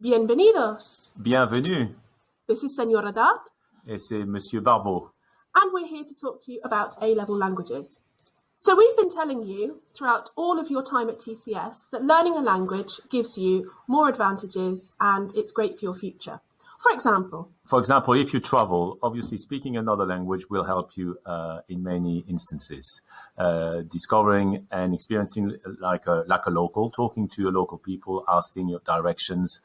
Bienvenidos. Bienvenue. This is Senora Dart. Et c'est Monsieur Barbeau. And we're here to talk to you about A-level languages. So we've been telling you throughout all of your time at TCS that learning a language gives you more advantages and it's great for your future. For example, If you travel, obviously speaking another language will help you in many instances. Discovering and experiencing like a local, talking to your local people, asking your directions,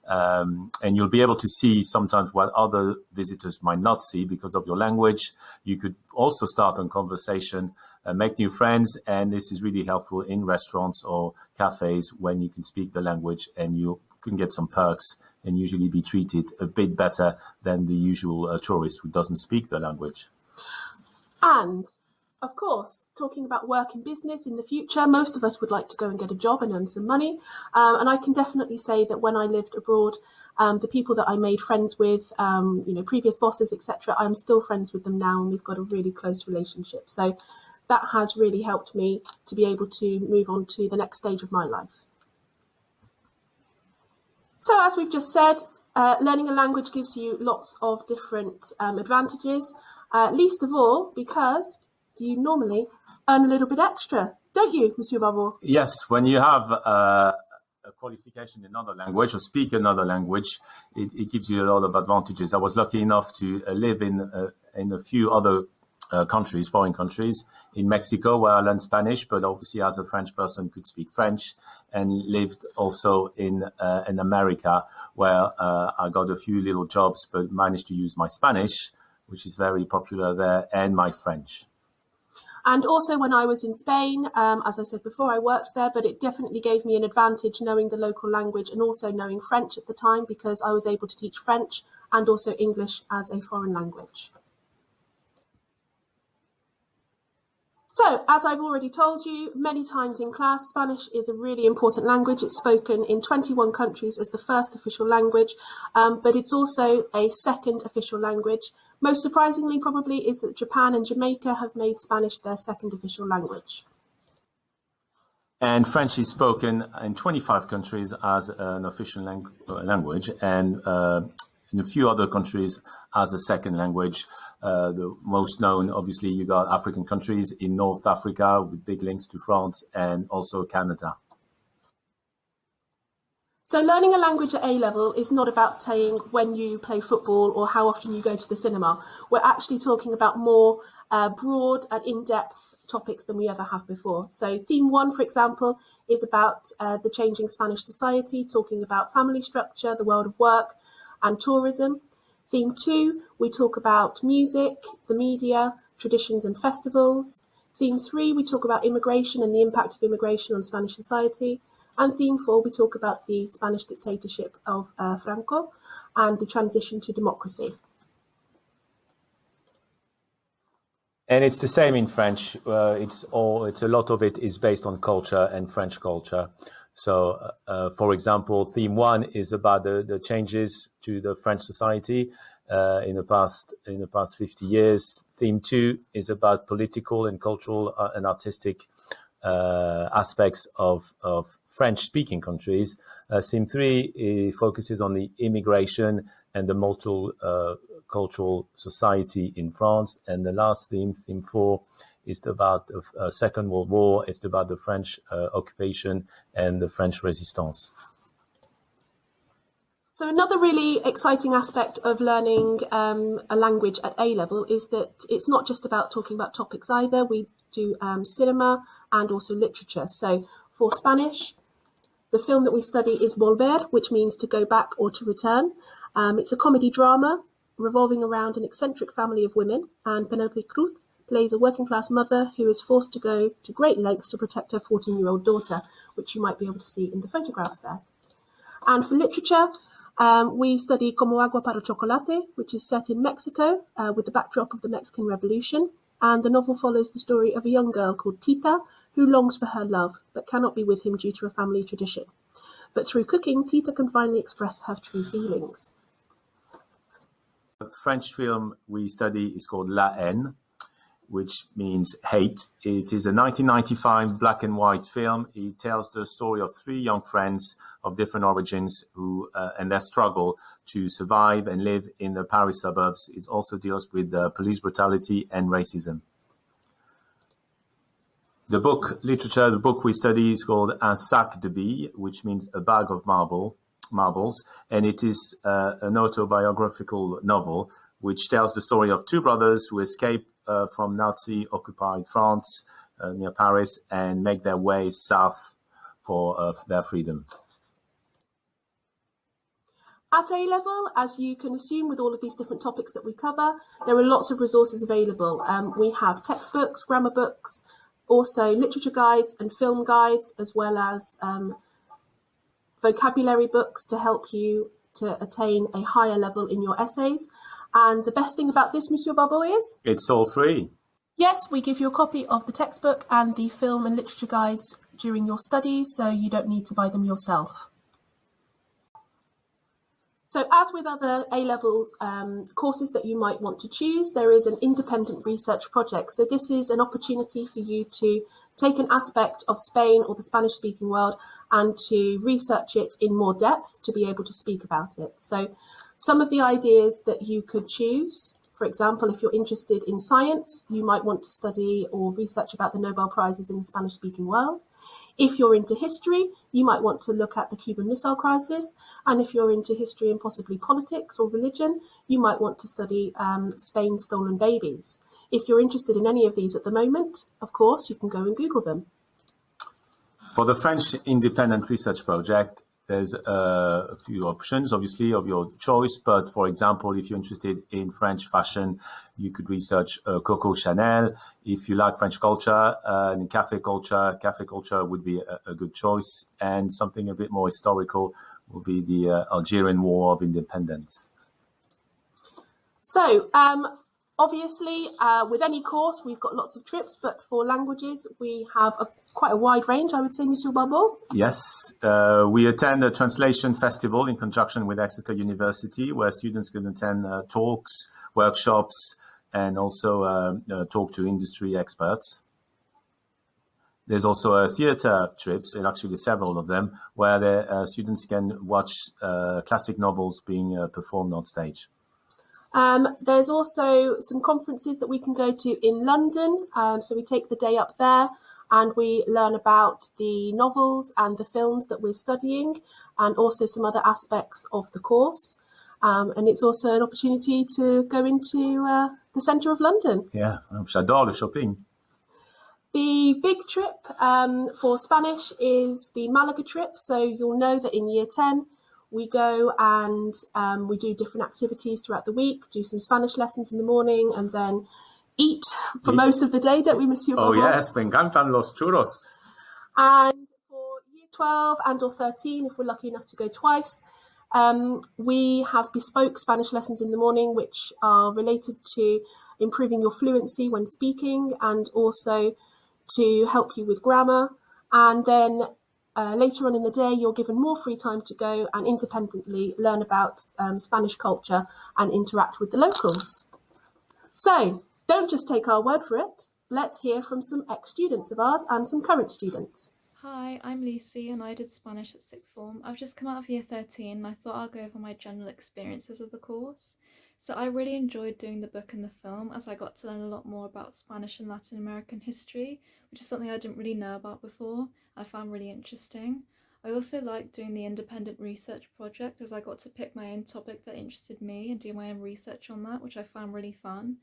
and you'll be able to see sometimes what other visitors might not see because of your language. You could also start a conversation, make new friends, and this is really helpful in restaurants or cafes when you can speak the language and you can get some perks and usually be treated a bit better than the usual tourist who doesn't speak the language. And, of course, talking about work and business in the future, most of us would like to go and get a job and earn some money. And I can definitely say that when I lived abroad, the people that I made friends with, previous bosses, etc., I'm still friends with them now and we've got a really close relationship. So that has really helped me to be able to move on to the next stage of my life. So as we've just said, learning a language gives you lots of different advantages, least of all because you normally earn a little bit extra, don't you, Monsieur Barbeau? Yes, when you have a qualification in another language or speak another language, it gives you a lot of advantages. I was lucky enough to live in a few other countries, foreign countries, in Mexico where I learned Spanish, but obviously as a French person could speak French, and lived also in America where I got a few little jobs, but managed to use my Spanish, which is very popular there, and my French. And also when I was in Spain, as I said before, I worked there, but it definitely gave me an advantage knowing the local language and also knowing French at the time because I was able to teach French and also English as a foreign language. So, as I've already told you many times in class, Spanish is a really important language. It's spoken in 21 countries as the first official language, but it's also a second official language. Most surprisingly, probably, is that Japan and Jamaica have made Spanish their second official language. And French is spoken in 25 countries as an official language, and in a few other countries as a second language. The most known, obviously, you got African countries in North Africa with big links to France and also Canada. So learning a language at A-level is not about saying when you play football or how often you go to the cinema. We're actually talking about more broad and in-depth topics than we ever have before. So theme 1, for example, is about the changing Spanish society, talking about family structure, the world of work and tourism. Theme 2, we talk about music, the media, traditions and festivals. Theme 3, we talk about immigration and the impact of immigration on Spanish society. And theme 4, we talk about the Spanish dictatorship of Franco and the transition to democracy. And it's the same in French. It's a lot of it is based on culture and French culture. So, for example, theme 1 is about the changes to the French society in the past 50 years. Theme 2 is about political and cultural and artistic aspects of French-speaking countries. Theme 3 focuses on the immigration and the multicultural society in France. And the last theme 4, is about the Second World War. It's about the French occupation and the French resistance. So another really exciting aspect of learning a language at A-level is that it's not just about talking about topics either. We do cinema and also literature. So for Spanish, the film that we study is Volver, which means to go back or to return. It's a comedy drama revolving around an eccentric family of women, and Penelope Cruz plays a working-class mother who is forced to go to great lengths to protect her 14-year-old daughter, which you might be able to see in the photographs there. And for literature, we study Como Agua para Chocolate, which is set in Mexico with the backdrop of the Mexican Revolution. And the novel follows the story of a young girl called Tita, who longs for her love, but cannot be with him due to a family tradition. But through cooking, Tita can finally express her true feelings. The French film we study is called La Haine. which means hate. It is a 1995 black and white film. It tells the story of three young friends of different origins who and their struggle to survive and live in the Paris suburbs. It also deals with police brutality and racism. The book we study is called Un sac de billes, which means a bag of marbles, and it is an autobiographical novel which tells the story of two brothers who escape from Nazi-occupied France near Paris and make their way south for their freedom. At A-level, as you can assume with all of these different topics that we cover, there are lots of resources available. We have textbooks, grammar books, also literature guides and film guides, as well as vocabulary books to help you to attain a higher level in your essays. And the best thing about this, Monsieur Barbeau, is? It's all free. Yes, we give you a copy of the textbook and the film and literature guides during your studies, so you don't need to buy them yourself. So as with other A-level courses that you might want to choose, there is an independent research project. So this is an opportunity for you to take an aspect of Spain or the Spanish-speaking world and to research it in more depth to be able to speak about it. So some of the ideas that you could choose, for example, if you're interested in science, you might want to study or research about the Nobel Prizes in the Spanish-speaking world. If you're into history, you might want to look at the Cuban Missile Crisis. And if you're into history and possibly politics or religion, you might want to study Spain's stolen babies. If you're interested in any of these at the moment, of course, you can go and Google them. For the French Independent Research Project, there's a few options, obviously, of your choice. But for example, if you're interested in French fashion, you could research Coco Chanel. If you like French culture and cafe culture would be a good choice. And something a bit more historical will be the Algerian War of Independence. So, obviously, with any course, we've got lots of trips, but for languages, we have quite a wide range, I would say, Monsieur Barbeau. Yes, we attend a translation festival in conjunction with Exeter University, where students can attend talks, workshops, and also talk to industry experts. There's also theatre trips, and actually several of them, where the students can watch classic novels being performed on stage. There's also some conferences that we can go to in London. So we take the day up there and we learn about the novels and the films that we're studying and also some other aspects of the course. And it's also an opportunity to go into the centre of London. Yeah, j'adore le shopping. The big trip for Spanish is the Malaga trip. So you'll know that in year 10, we go and we do different activities throughout the week, do some Spanish lessons in the morning, and then eat for most of the day, don't we, Monsieur Barbeau? Oh, yes, me encantan los churros. And for year 12 and or 13, if we're lucky enough to go twice, we have bespoke Spanish lessons in the morning, which are related to improving your fluency when speaking and also to help you with grammar. And then later on in the day, you're given more free time to go and independently learn about Spanish culture and interact with the locals. So don't just take our word for it. Let's hear from some ex-students of ours and some current students. Hi, I'm Lucy and I did Spanish at sixth form. I've just come out of year 13 and I thought I'll go over my general experiences of the course. So I really enjoyed doing the book and the film as I got to learn a lot more about Spanish and Latin American history, which is something I didn't really know about before. I found really interesting. I also liked doing the independent research project as I got to pick my own topic that interested me and do my own research on that, which I found really fun.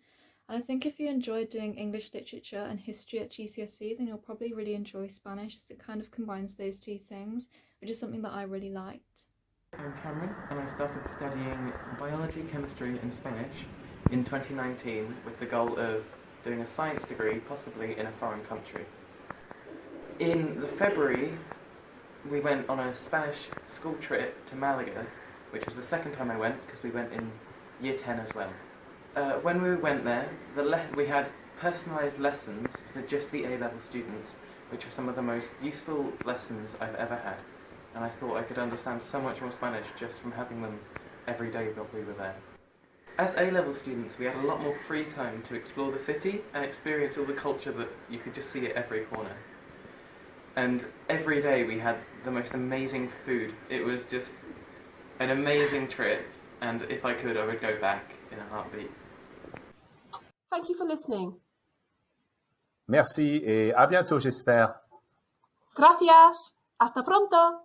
And I think if you enjoy doing English literature and history at GCSE, then you'll probably really enjoy Spanish as it kind of combines those two things, which is something that I really liked. I'm Cameron and I started studying biology, chemistry and Spanish in 2019 with the goal of doing a science degree, possibly in a foreign country. In February, we went on a Spanish school trip to Malaga, which was the second time I went because we went in year 10 as well. When we went there, we had personalised lessons for just the A-level students, which were some of the most useful lessons I've ever had. And I thought I could understand so much more Spanish just from having them every day while we were there. As A-level students, we had a lot more free time to explore the city and experience all the culture that you could just see at every corner. And every day we had the most amazing food. It was just an amazing trip, and if I could, I would go back in a heartbeat. Thank you for listening. Merci et à bientôt, j'espère. Gracias. Hasta pronto.